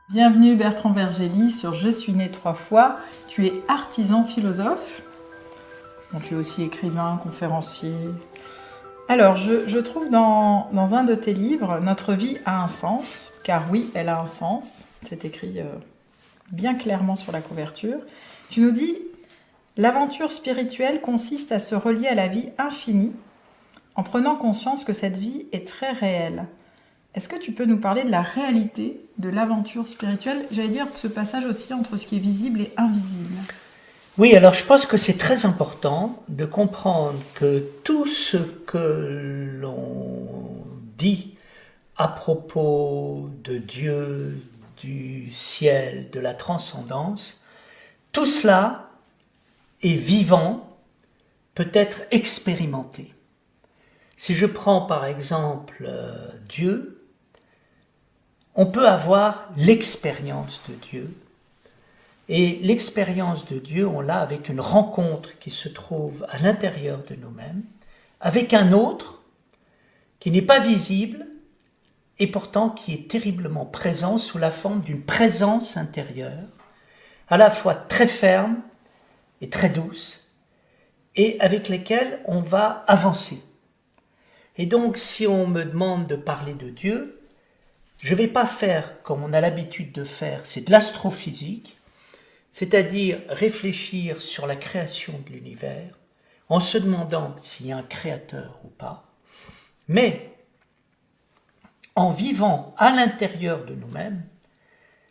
Bienvenue Bertrand Vergely sur Je suis né 3 fois. Tu es artisan philosophe. Bon, tu es aussi écrivain, conférencier. Alors, je trouve dans un de tes livres, Notre vie a un sens, car oui, elle a un sens. C'est écrit bien clairement sur la couverture. Tu nous dis, l'aventure spirituelle consiste à se relier à la vie infinie en prenant conscience que cette vie est très réelle. Est-ce que tu peux nous parler de la réalité de l'aventure spirituelle? J'allais dire ce passage aussi entre ce qui est visible et invisible. Oui, alors je pense que c'est très important de comprendre que tout ce que l'on dit à propos de Dieu, du ciel, de la transcendance, tout cela est vivant, peut être expérimenté. Si je prends par exemple Dieu, on peut avoir l'expérience de Dieu. Et l'expérience de Dieu, on l'a avec une rencontre qui se trouve à l'intérieur de nous-mêmes, avec un autre qui n'est pas visible et pourtant qui est terriblement présent sous la forme d'une présence intérieure, à la fois très ferme et très douce, et avec laquelle on va avancer. Et donc, si on me demande de parler de Dieu, je ne vais pas faire comme on a l'habitude de faire, c'est de l'astrophysique, c'est-à-dire réfléchir sur la création de l'univers en se demandant s'il y a un créateur ou pas, mais en vivant à l'intérieur de nous-mêmes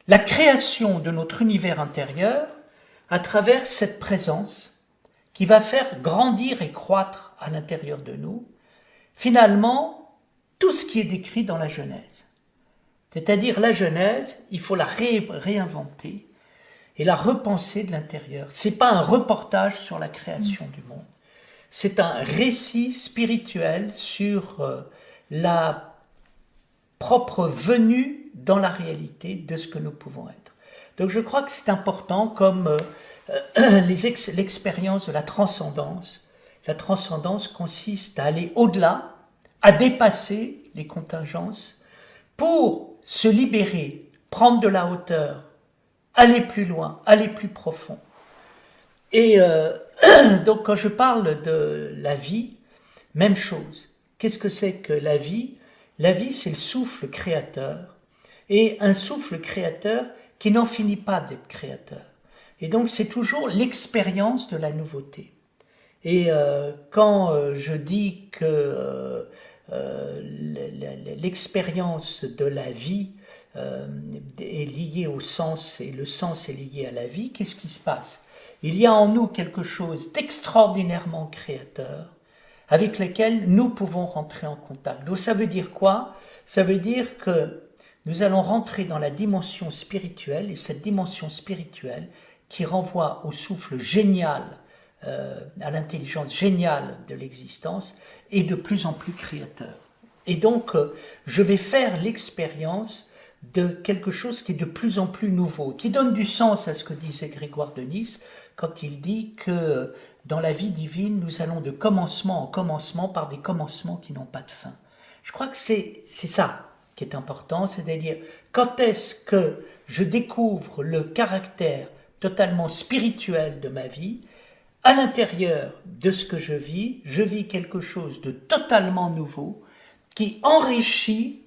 la création de notre univers intérieur à travers cette présence qui va faire grandir et croître à l'intérieur de nous, finalement, tout ce qui est décrit dans la Genèse. C'est-à-dire la Genèse, il faut la réinventer et la repenser de l'intérieur. Ce n'est pas un reportage sur la création du monde. C'est un récit spirituel sur la propre venue dans la réalité de ce que nous pouvons être. Donc je crois que c'est important comme l'expérience de la transcendance. La transcendance consiste à aller au-delà, à dépasser les contingences pour se libérer, prendre de la hauteur, aller plus loin, aller plus profond. Et donc quand je parle de la vie, même chose. Qu'est-ce que c'est que la vie? La vie, c'est le souffle créateur. Et un souffle créateur qui n'en finit pas d'être créateur. Et donc c'est toujours l'expérience de la nouveauté. Et quand je dis que l'expérience de la vie est liée au sens et le sens est lié à la vie, qu'est-ce qui se passe? Il y a en nous quelque chose d'extraordinairement créateur avec lequel nous pouvons rentrer en contact. Donc ça veut dire quoi? Ça veut dire que nous allons rentrer dans la dimension spirituelle, et cette dimension spirituelle qui renvoie au souffle génial, à l'intelligence géniale de l'existence, est de plus en plus créateur. Et donc, je vais faire l'expérience de quelque chose qui est de plus en plus nouveau, qui donne du sens à ce que disait Grégoire de Nice quand il dit que dans la vie divine, nous allons de commencement en commencement par des commencements qui n'ont pas de fin. Je crois que c'est ça qui est important, c'est-à-dire quand est-ce que je découvre le caractère totalement spirituel de ma vie. À l'intérieur de ce que je vis quelque chose de totalement nouveau qui enrichit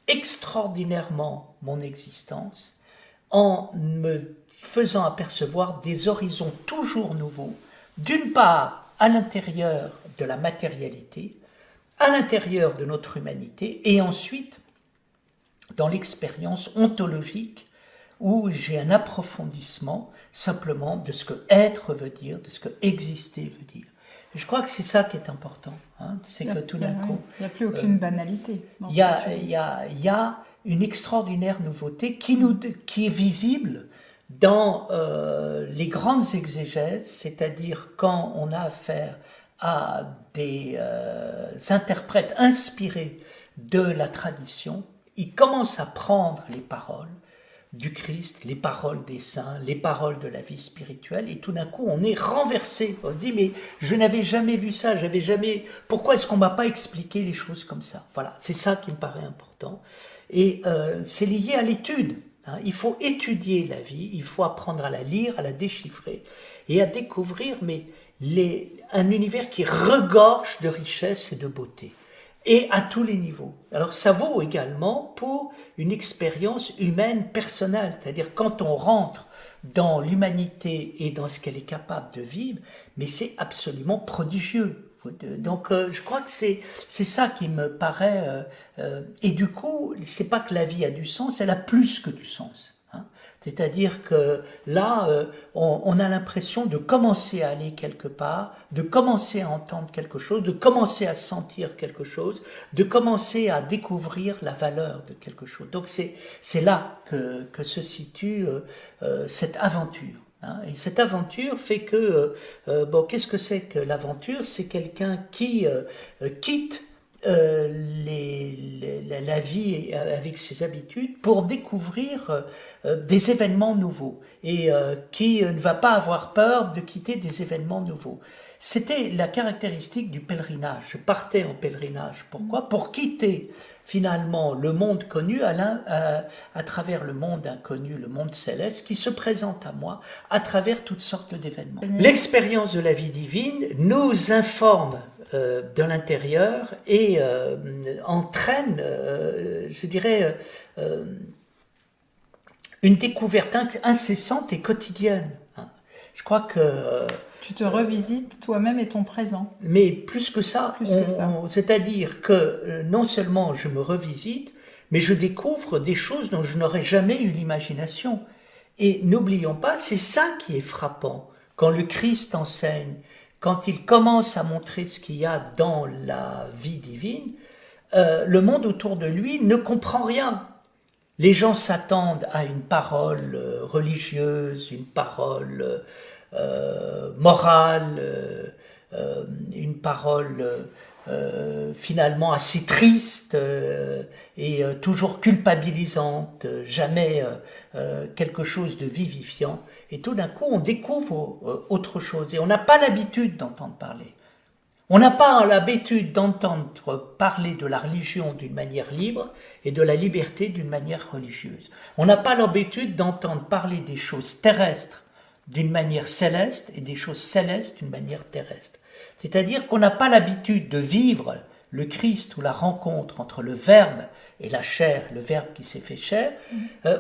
extraordinairement mon existence en me faisant apercevoir des horizons toujours nouveaux, d'une part à l'intérieur de la matérialité, à l'intérieur de notre humanité, et ensuite dans l'expérience ontologique où j'ai un approfondissement simplement de ce que être veut dire, de ce que exister veut dire. Et je crois que c'est ça qui est important. C'est que tout d'un coup... Il n'y a plus aucune banalité. Il y a une extraordinaire nouveauté qui est visible dans les grandes exégèses, c'est-à-dire quand on a affaire à des interprètes inspirés de la tradition, ils commencent à prendre les paroles du Christ, les paroles des saints, les paroles de la vie spirituelle, et tout d'un coup on est renversé. On dit mais je n'avais jamais vu ça, pourquoi est-ce qu'on ne m'a pas expliqué les choses comme ça? Voilà, c'est ça qui me paraît important. Et c'est lié à l'étude. hein. Il faut étudier la vie, il faut apprendre à la lire, à la déchiffrer et à découvrir un univers qui regorge de richesse et de beauté. Et à tous les niveaux. Alors ça vaut également pour une expérience humaine personnelle, c'est-à-dire quand on rentre dans l'humanité et dans ce qu'elle est capable de vivre, mais c'est absolument prodigieux. Donc je crois que c'est ça qui me paraît... et du coup, c'est pas que la vie a du sens, elle a plus que du sens. Hein. C'est-à-dire que là, on a l'impression de commencer à aller quelque part, de commencer à entendre quelque chose, de commencer à sentir quelque chose, de commencer à découvrir la valeur de quelque chose. Donc c'est là que se situe cette aventure. Hein. Et cette aventure fait que, qu'est-ce que c'est que l'aventure? C'est quelqu'un qui quitte la vie avec ses habitudes pour découvrir des événements nouveaux et qui ne va pas avoir peur de quitter des événements nouveaux. C'était la caractéristique du pèlerinage. Je partais en pèlerinage. Pourquoi? Pour quitter finalement le monde connu à travers le monde inconnu, le monde céleste qui se présente à moi à travers toutes sortes d'événements. L'expérience de la vie divine nous informe de l'intérieur et entraîne, je dirais, une découverte incessante et quotidienne. Je crois que... tu te revisites toi-même et ton présent. Mais plus que ça, c'est-à-dire que non seulement je me revisite, mais je découvre des choses dont je n'aurais jamais eu l'imagination. Et n'oublions pas, c'est ça qui est frappant. Quand le Christ enseigne, quand il commence à montrer ce qu'il y a dans la vie divine, le monde autour de lui ne comprend rien. Les gens s'attendent à une parole religieuse, une parole morale, une parole finalement assez triste et toujours culpabilisante, jamais quelque chose de vivifiant. Et tout d'un coup, on découvre autre chose et on n'a pas l'habitude d'entendre parler. On n'a pas l'habitude d'entendre parler de la religion d'une manière libre et de la liberté d'une manière religieuse. On n'a pas l'habitude d'entendre parler des choses terrestres d'une manière céleste et des choses célestes d'une manière terrestre. C'est-à-dire qu'on n'a pas l'habitude de vivre le Christ ou la rencontre entre le Verbe et la chair, le Verbe qui s'est fait chair.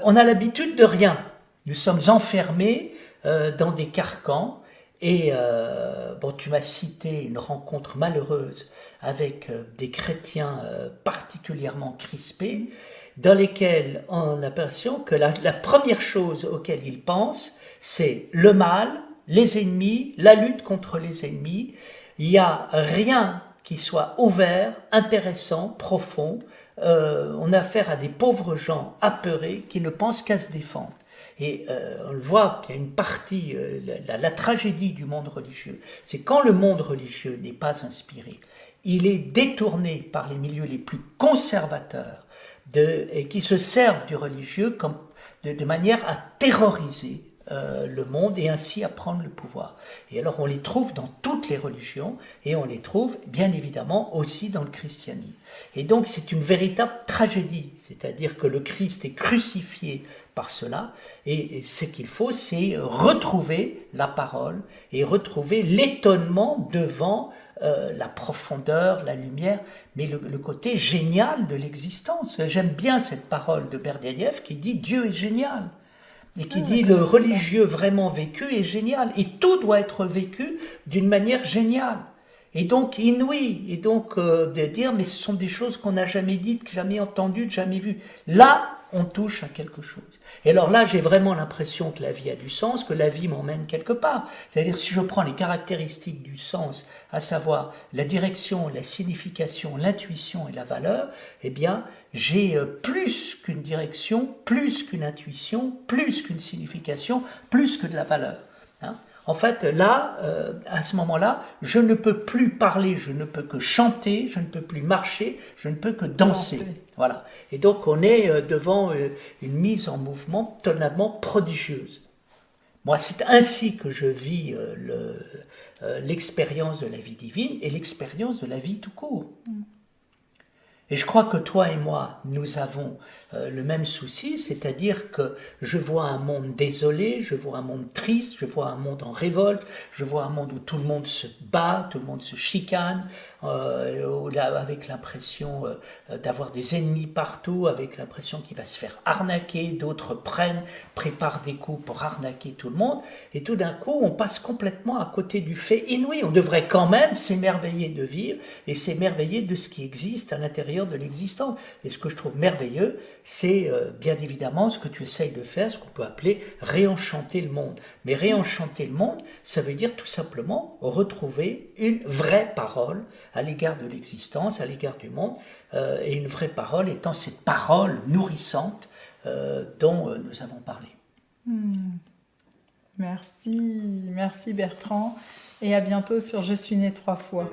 On a l'habitude de rien. Nous sommes enfermés dans des carcans. Et tu m'as cité une rencontre malheureuse avec des chrétiens particulièrement crispés, dans lesquels on a l'impression que la première chose auquel ils pensent, c'est le mal, les ennemis, la lutte contre les ennemis. Il n'y a rien qui soit ouvert, intéressant, profond. On a affaire à des pauvres gens apeurés qui ne pensent qu'à se défendre. Et on le voit, il y a une partie, la tragédie du monde religieux, c'est quand le monde religieux n'est pas inspiré, il est détourné par les milieux les plus conservateurs et qui se servent du religieux de manière à terroriser le monde et ainsi à prendre le pouvoir. Et alors on les trouve dans toutes les religions et on les trouve bien évidemment aussi dans le christianisme. Et donc c'est une véritable tragédie, c'est-à-dire que le Christ est crucifié par cela et ce qu'il faut c'est retrouver la parole et retrouver l'étonnement devant la profondeur, la lumière, mais le côté génial de l'existence. J'aime bien cette parole de Berdyaev qui dit Dieu est génial. Et qui dit le religieux vraiment vécu est génial. Et tout doit être vécu d'une manière géniale. Et donc inouïe. Et donc de dire mais ce sont des choses qu'on n'a jamais dites, jamais entendues, jamais vues. Là, on touche à quelque chose. Et alors là, j'ai vraiment l'impression que la vie a du sens, que la vie m'emmène quelque part. C'est-à-dire si je prends les caractéristiques du sens, à savoir la direction, la signification, l'intuition et la valeur, eh bien, j'ai plus qu'une direction, plus qu'une intuition, plus qu'une signification, plus que de la valeur. Hein. En fait, là, à ce moment-là, je ne peux plus parler, je ne peux que chanter, je ne peux plus marcher, je ne peux que danser. Voilà. Et donc, on est devant une mise en mouvement totalement prodigieuse. Moi, c'est ainsi que je vis l'expérience de la vie divine et l'expérience de la vie tout court. Et je crois que toi et moi, nous avons le même souci, c'est-à-dire que je vois un monde désolé, je vois un monde triste, je vois un monde en révolte, je vois un monde où tout le monde se bat, tout le monde se chicane, avec l'impression d'avoir des ennemis partout, avec l'impression qu'il va se faire arnaquer, d'autres préparent des coups pour arnaquer tout le monde, et tout d'un coup, on passe complètement à côté du fait inouï. On devrait quand même s'émerveiller de vivre et s'émerveiller de ce qui existe à l'intérieur de l'existence. Et ce que je trouve merveilleux, c'est bien évidemment ce que tu essayes de faire, ce qu'on peut appeler réenchanter le monde. Mais réenchanter le monde, ça veut dire tout simplement retrouver une vraie parole à l'égard de l'existence, à l'égard du monde, et une vraie parole étant cette parole nourrissante dont nous avons parlé. Merci, merci Bertrand, et à bientôt sur Je suis né 3 fois.